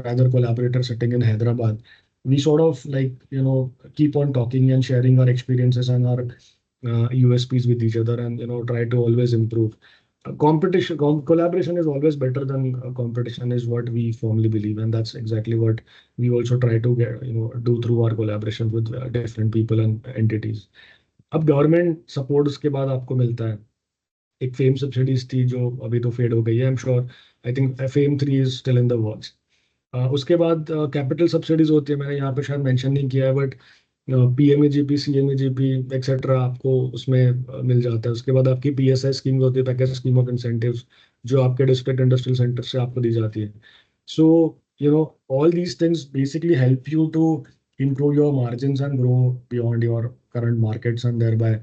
S2: rather collaborator sitting in Hyderabad. We sort of keep on talking and sharing our experiences and our USPs with each other, and try to always improve. Collaboration is always better than competition, is what we firmly believe, and that's exactly what we also try to get do through our collaboration with different people and entities. अब government support उसके बाद आपको मिलता है. एक fame subsidies थी जो अभी तो फेड हो गई है, I am sure. I think fame 3 is still in the works. उसके बाद कैपिटल सब्सिडीज होती है, मैंने यहाँ पे शायद मेंशन नहीं किया है, बट PMEGP, CMEGP एक्सेट्रा आपको उसमें मिल जाता है. उसके बाद आपकी PSI स्कीम होती है, पैकेज स्कीम ऑफ इंसेंटिव्स, जो आपके डिस्ट्रिक्ट इंडस्ट्रियल सेंटर से आपको दी जाती है. सो all these things basically help you to improve your margins and grow beyond your current markets and thereby,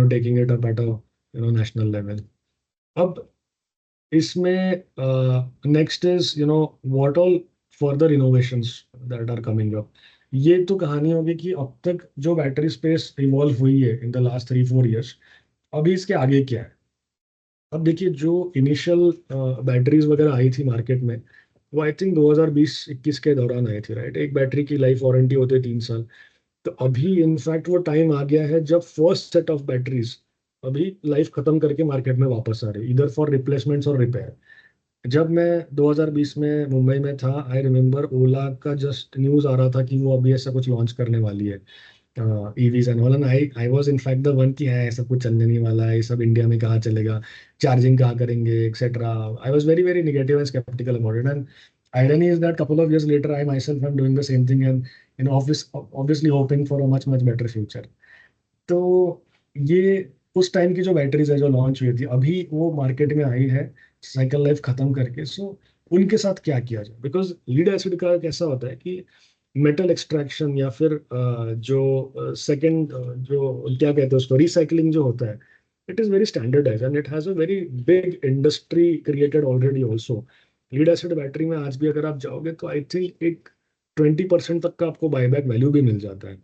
S2: taking it up at a, national level. अब इसमें next is, what all further innovations that are coming up. ये तो कहानी होगी कि अब तक जो बैटरी स्पेस इवॉल्व हुई है इन द लास्ट 3-4 years, अभी इसके आगे क्या है. अब देखिए जो इनिशियल बैटरीज वगैरह आई थी मार्केट में, वो आई थिंक 2020-21 के दौरान आई थी, राइट. एक बैटरी की लाइफ वारंटी होती है 3 साल. तो अभी इनफैक्ट वो टाइम आ गया है जब फर्स्ट सेट ऑफ बैटरीज अभी लाइफ खत्म करके मार्केट में वापस आ रही, इधर फॉर रिप्लेसमेंट्स और रिपेयर. जब मैं 2020 में मुंबई में था, आई रिमेम्बर ओला का जस्ट न्यूज आ रहा था कि वो अभी ऐसा कुछ लॉन्च करने वाली है, EVs and all. And I was in fact the one कि है ऐसा कुछ चलने नहीं वाला है, ये सब इंडिया में कहाँ चलेगा, चार्जिंग कहाँ करेंगे, etcetera. I was very very negative and skeptical about it. And irony is that couple of years later, I myself am doing the same thing and obviously hoping for a much much better future. तो ये उस time की जो batteries है जो launch हुई थी, अभी वो मार्केट में आई है साइकिल लाइफ खत्म करके. सो उनके साथ क्या किया जाए, बिकॉज लीड एसिड का कैसा होता है कि मेटल एक्सट्रैक्शन या फिर जो सेकंड जो क्या कहते हैं उसको रिसाइकलिंग जो होता है, it is very standardise and it has a very big industry created already also. Lead acid battery में आज भी अगर आप जाओगे तो आई थिंक एक 20% तक का आपको बायबैक वैल्यू भी मिल जाता है,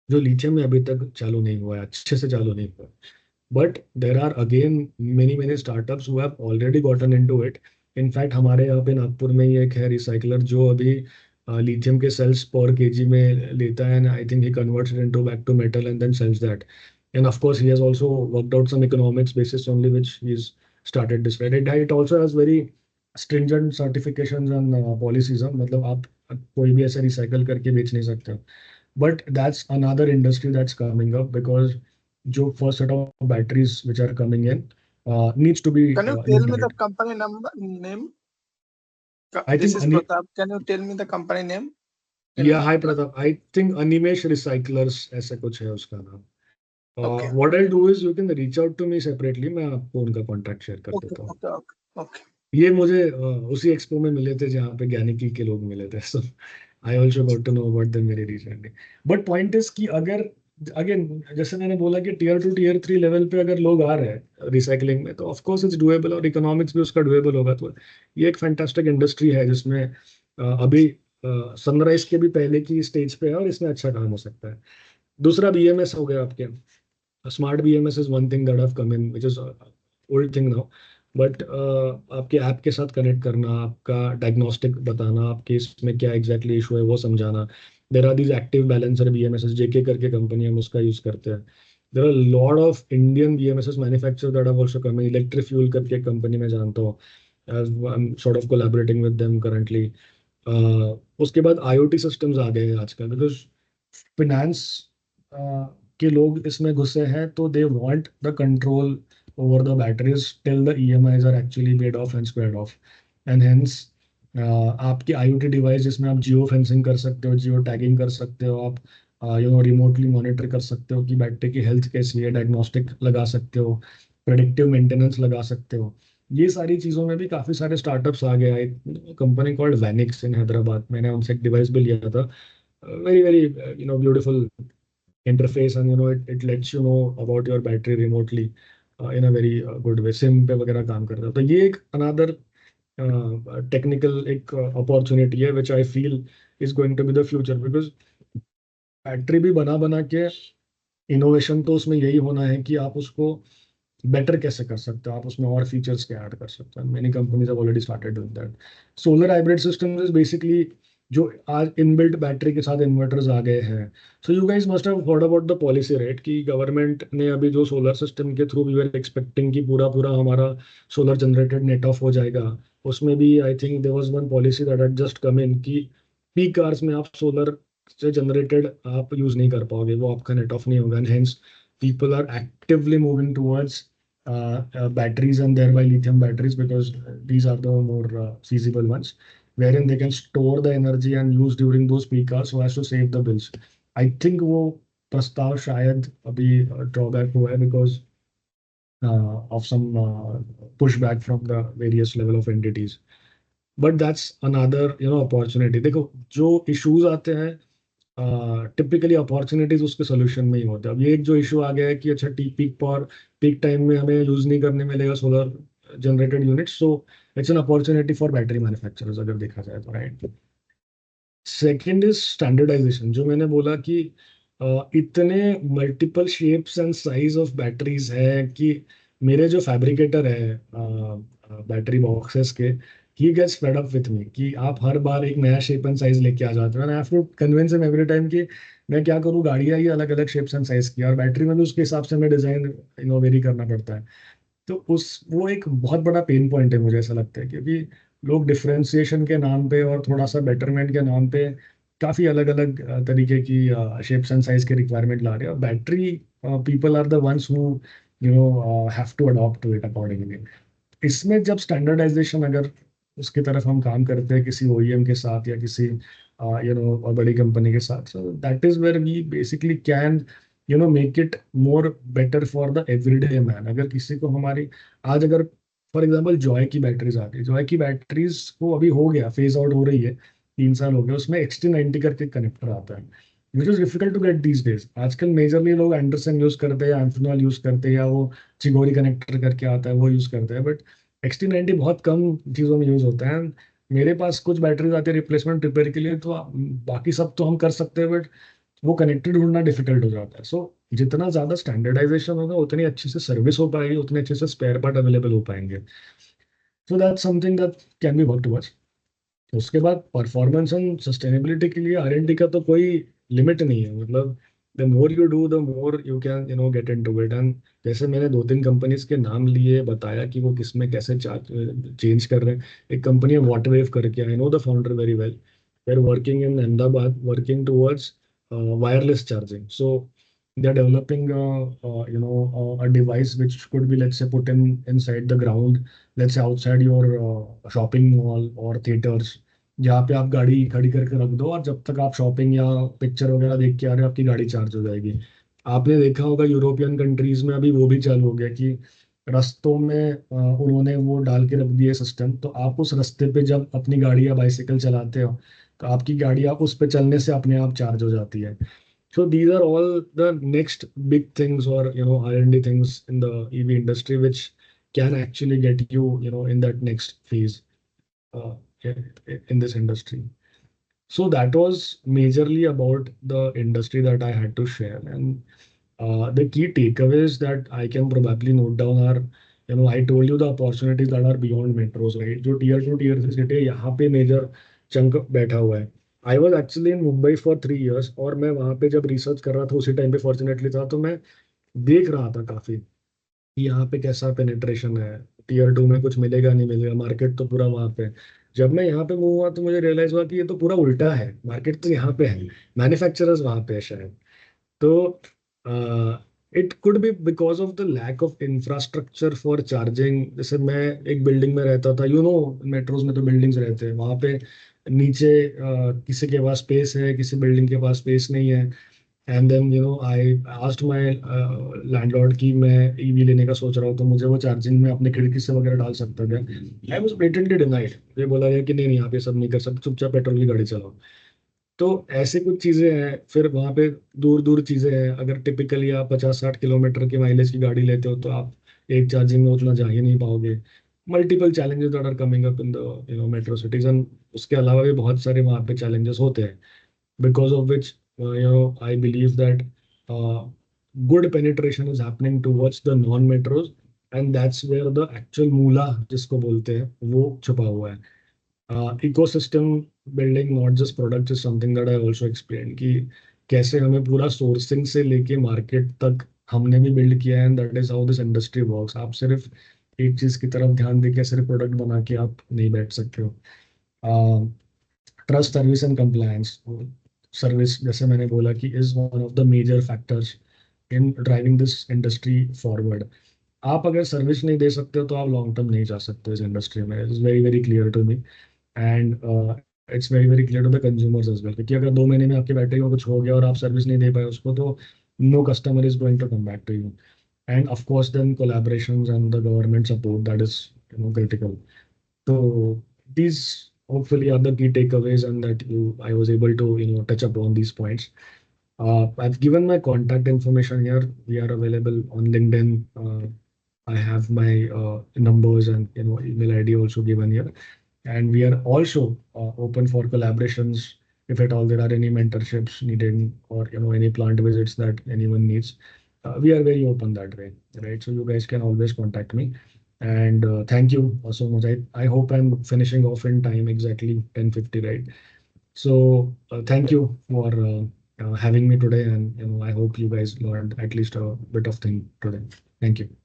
S2: जो लिथियम में अभी तक चालू नहीं हुआ है, अच्छे से चालू नहीं हुआ है. But there are again many startups who have already gotten into it. In fact हमारे यहाँ पे नागपुर में ही एक है रिसाइकलर जो अभी लिथियम के सेल्स पर केजी में लेता है, and I think he converts it into back to metal and then sells that. And of course he has also worked out some economics basis only which he is started this, right? It also has very stringent certifications and policies. मतलब आप कोई भी ऐसे recycle करके बेच नहीं सकते. But that's another industry that's coming up because जो first set of batteries which are coming in needs to be
S4: Can you tell me the company name? This is Pratap. Can you tell me the company name?
S2: Yeah, hi Pratap. I think Animesh Recyclers ऐसा कुछ है उसका नाम.
S4: Okay.
S2: What I'll do is you can reach out to me separately. मैं आपको उनका contact share कर देता हूँ.
S4: Okay.
S2: ये मुझे उसी एक्सपो में मिले थे जहाँ पे ज्ञानिकी के लोग मिले थे. So I also got to know about them very recently. But point is कि अगर अगेन जैसे मैंने बोला कि टियर 2 टियर 3 लेवल पे अगर लोग आ रहे हैं रिसाइकलिंग में, तो ऑफ कोर्स इट्स डुएबल और इकोनॉमिक्स भी उसका डुएबल होगा. तो ये एक फैंटास्टिक इंडस्ट्री है जिसमें अभी सनराइज के भी पहले की स्टेज पे है और इसमें अच्छा काम हो सकता है. दूसरा BMS हो गया आपके. Smart BMS is one thing that have come in which is old thing now. But आपके ऐप के साथ कनेक्ट करना, आपका डायग्नोस्टिक बताना, आपके इसमें क्या एग्जैक्टली इशू है वो समझाना. There are these active balancer BMSs, JK करके कंपनी हम उसका यूज करते हैं. There are lot of Indian BMSs manufacture that have also come in. Electrifuel करके कंपनी में जानता हूँ, I am sort of collaborating with them currently. उसके बाद IoT सिस्टम्स आ गए हैं आजकल, बिकॉज फिनेंस के लोग इसमें घुसे हैं, तो they want the control over the batteries till the EMIs are actually paid off and squared off. And hence आपकी IoT डिवाइस जिसमें आप जियो फेंसिंग कर सकते हो, जियो टैगिंग कर सकते हो, आप रिमोटली मॉनिटर कर सकते हो कि बैटरी की हेल्थ कैसी है, डायग्नोस्टिक लगा सकते हो, प्रेडिक्टिव मेंटेनेंस लगा सकते हो. ये सारी चीज़ों में भी काफ़ी सारे स्टार्टअप्स आ गए. एक कंपनी कॉल्ड वैनिक्स इन हैदराबाद, मैंने उनसे एक डिवाइस भी लिया था. Very very beautiful interface and it lets you know about your battery remotely in a very good way. SIM पे वगैरह काम करता है. तो ये एक अनदर टेक्निकल एक अपॉर्चुनिटी है which I feel is going to be the future, because battery भी बना के इनोवेशन तो उसमें यही होना है कि आप उसको बेटर कैसे कर सकते हो, आप उसमें और फीचर्स क्या ऐड कर सकते हो. Many companies have already started doing that. Solar hybrid systems is basically जो आज इनबिल्ट बैटरी के साथ इन्वर्टर्स आ गए हैं. So you guys must have heard about the policy, right, कि गवर्नमेंट ने अभी जो सोलर सिस्टम के थ्रू वी वर एक्सपेक्टिंग कि पूरा हमारा सोलर जनरेटेड नेट ऑफ हो जाएगा. उसमें भी I think there was one policy that had just come in कि पीक कार्स में आप सोलर से जनरेटेड आप यूज नहीं कर पाओगे, वो आपका नेट ऑफ नहीं होगा. And hence people are actively moving towards batteries and thereby lithium batteries, because these are the more feasible ones, wherein they can store the energy and use during those peak hours so as to save the bills. I think वो प्रस्ताव शायद अभी drawback हुआ है because of some pushback from the various level of entities. But that's another opportunity. देखो जो issues आते हैं टिपिकली अपॉर्चुनिटीज उसके सोल्यूशन में ही होते हैं। अब ये एक जो इशू आ गया है कि अच्छा टी पीक पर पीक टाइम में हमें यूज नहीं करने मिलेगा solar generated unit, so it's an opportunity for battery manufacturers अगर देखा जाए तो, राइट। सेकेंड इज स्टैंडर्डाइजेशन, जो मैंने बोला कि इतने multiple shapes and size of batteries है कि मेरे जो फैब्रिकेटर है बैटरी बॉक्सेस के, he gets fed up with me कि आप हर बार एक नया शेप एंड साइज लेके आ जाते हो, and I have to convince him every time कि मैं क्या करूँ, गाड़ियाँ ही अलग अलग शेप्स एंड साइज की, और बैटरी में भी उसके हिसाब से हमें डिजाइन वेरी करना पड़ता है। तो उस वो एक बहुत बड़ा पेन पॉइंट है मुझे ऐसा लगता है, क्योंकि लोग डिफरेंशिएशन के नाम पे और थोड़ा सा बेटरमेंट के नाम पे काफी अलग अलग तरीके की शेप्स एंड साइज के रिक्वायरमेंट ला रहे हैं। Battery people are the ones who have to adopt to it accordingly. इसमें जब स्टैंडर्डाइजेशन अगर उसकी तरफ हम काम करते हैं किसी ओईएम के साथ या किसी बड़ी कंपनी के साथ, so that is where we basically can make it more better for the everyday man. अगर किसी को हमारी आज अगर फॉर एग्जांपल जॉय की बैटरीज आ गई, जॉय की बैटरीज को अभी हो गया फेज आउट हो रही है, 3 साल हो गए, उसमें XT90 करके कनेक्टर आता है which is difficult to get these days. आजकल मेजरली लोग एंडरसन यूज करते हैं या एम्फिनॉल यूज करते हैं या वो चिगोरी कनेक्टर करके आता है वो यूज करते हैं, बट XT90 बहुत कम चीज़ों में यूज होता है। मेरे पास कुछ बैटरीज आती है रिप्लेसमेंट रिपेयर के लिए, तो बाकी सब तो हम कर सकते हैं, बट वो कनेक्टेड ढूंढना डिफिकल्ट हो जाता है। सो जितना ज्यादा स्टैंडर्डाइजेशन होगा उतनी अच्छी से सर्विस हो पाएगी, उतने अच्छे से स्पेयर पार्ट अवेलेबल हो पाएंगे। So that's something that can be work towards. उसके बाद परफॉर्मेंस एंड सस्टेनेबिलिटी के लिए R&D का तो कोई लिमिट नहीं है, मतलब the more you do the more you can get into it. And जैसे मैंने 2-3 कंपनीज के नाम लिए, बताया कि वो किस में कैसे चेंज कर रहे हैं। एक कंपनी है वॉटवेव करके, I know the founder very well, they are working in Ahmedabad, working towards wireless charging. So they're developing a device which could be, let's say, put in inside the ground, let's say outside your shopping mall or theaters, जहाँ पे आप गाड़ी खड़ी करके रख दो और जब तक आप शॉपिंग या पिक्चर वगैरह देख के आ रहे हो आपकी गाड़ी चार्ज हो जाएगी। आपने देखा होगा यूरोपियन कंट्रीज में अभी वो भी चालू हो गया कि रास्तों में उन्होंने वो डाल के रख दिए सिस्टम, तो आप उस रास्ते पे जब अपनी गाड़ी या बाइसिकल चलाते हो तो आपकी गाड़ी आप उस पे चलने से अपने आप चार्ज हो जाती है। So these are all the next big things or R&D things in the EV industry which can actually get you in that next phase uh, in this industry. So that was majorly about the industry that I had to share. And the key takeaways that I can probably note down are, I told you the opportunities that are beyond metros, right? जो tier 2 tier 3 city है यहाँ पे major chunk बैठा हुआ है। I was actually in Mumbai for 3 years, और मैं वहाँ पे जब रिसर्च कर रहा था उसी टाइम पे फॉर्चुनेटली था, तो मैं देख रहा था काफी कि यहाँ पे कैसा पेनिट्रेशन है, टीयर 2 में कुछ मिलेगा नहीं मिलेगा, मार्केट तो पूरा वहाँ पे है। जब मैं यहाँ पे मूव हुआ तो मुझे रियलाइज हुआ कि ये तो पूरा उल्टा है, मार्केट तो यहाँ पे है, मैन्युफैक्चरर्स वहाँ पे है शायद। तो it could be because of the lack of infrastructure for charging. जैसे मैं एक बिल्डिंग में रहता था, मेट्रोज में तो बिल्डिंग्स रहते हैं, वहाँ पे नीचे किसी के पास स्पेस है, किसी बिल्डिंग के पास स्पेस नहीं है। And then I asked my landlord कि मैं ईवी लेने का सोच रहा हूँ, तो मुझे वो चार्जिंग में अपने खिड़की से वगैरह डाल सकता क्या? I was blatantly denied. ये बोला गया कि नहीं नहीं, आप ये सब नहीं कर सकते, चुपचाप पेट्रोल की गाड़ी चलाओ। तो ऐसे कुछ चीजें हैं। फिर वहाँ पे दूर दूर चीजें हैं, अगर टिपिकली आप 50-60 किलोमीटर की माइलेज की गाड़ी लेते हो तो आप एक चार्जिंग में उतना जा ही नहीं पाओगे। Multiple challenges that are coming up in the metro cities, and उसके अलावा भी बहुत सारे वहाँ पे चैलेंजेस होते हैं, because of which I believe that good penetration is happening towards the non-metros, and that's where the actual मूला जिसको बोलते हैं वो छुपा हुआ है। Ecosystem building, not just product, is something that I also explained कि कैसे हमें पूरा सोर्सिंग से लेके मार्केट तक हमने भी बिल्ड किया है, and that is how this industry works. आप सिर्फ एक चीज की तरफ ध्यान देके सिर्फ प्रोडक्ट बना के आप नहीं बैठ सकते हो। Trust, service and compliance. Service जैसे मैंने बोला कि is one of the major factors in driving this industry forward. आप अगर सर्विस नहीं दे सकते हो तो आप लॉन्ग टर्म नहीं जा सकते इस इंडस्ट्री में। It is very very clear to me, and it's very very clear to the consumers as well, क्योंकि अगर 2 महीने में आपकी बैटरी में कुछ हो गया और आप सर्विस नहीं दे पाए उसको, तो no customer is going to come back to you. And of course then collaborations and the government support, that is critical. तो these hopefully are the key takeaways, and that I was able to touch upon these points. I've given my contact information here. We are available on LinkedIn. I have my numbers and email ID also given here. And we are also open for collaborations if at all there are any mentorships needed, or any plant visits that anyone needs. We are very open that way, right? So you guys can always contact me. And thank you so much. I hope I'm finishing off in time, exactly 10:50, right? So thank you for having me today, and I hope you guys learned at least a bit of thing today. Thank you.